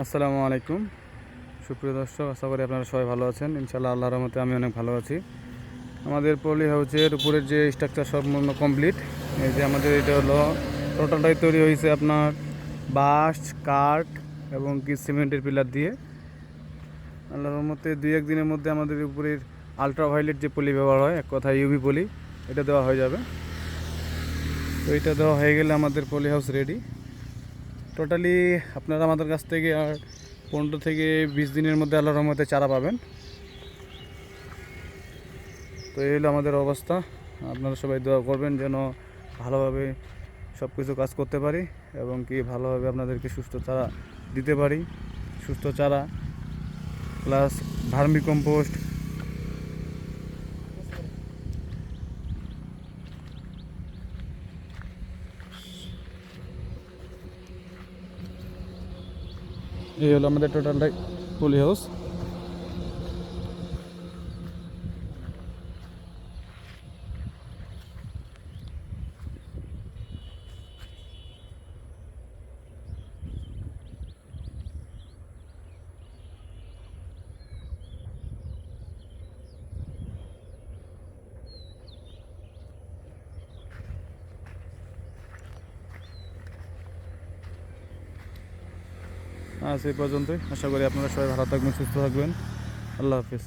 আসসালামু আলাইকুম সুপ্রিয় দর্শক, আশা করি আপনারা সবাই ভালো আছেন। ইনশাআল্লাহ আল্লাহর রহমতে আমি অনেক ভালো আছি। আমাদের পলি হাউসের উপরের যে স্ট্রাকচার সম্পূর্ণ কমপ্লিট। এই যে আমাদের এটা হলো টোটালটাই তৈরি হয়েছে আপনার বাঁশ, কাঠ এবং কি সিমেন্টের পিলার দিয়ে। আল্লাহর রহমতে 2-1 দিনের মধ্যে আমাদের উপরের আলট্রাভায়োলেট যে পলি ব্যবহার হয়, এক কথায় ইউভি পলি, এটা দেওয়া হয়ে যাবে। তো এটা দেওয়া হয়ে গেলে আমাদের পলি হাউস রেডি। টোটালি আপনারা আমাদের কাছ থেকে আর 15 থেকে 20 দিনের মধ্যে আল্লাহর রহমতে চারা পাবেন। তো এই হলো আমাদের অবস্থা। আপনারা সবাই দোয়া করবেন যেন ভালোভাবে সব কিছু কাজ করতে পারি এবং কি ভালোভাবে আপনাদেরকে সুস্থ চারা দিতে পারি। সুস্থ চারা প্লাস ভার্মি কম্পোস্ট, এই হলো আমাদের টোটালটাই পলি হাউস। আজ এই পর্যন্তই। আশা করি আপনারা সবাই ভালো থাকবেন, সুস্থ থাকবেন। আল্লাহ হাফিজ।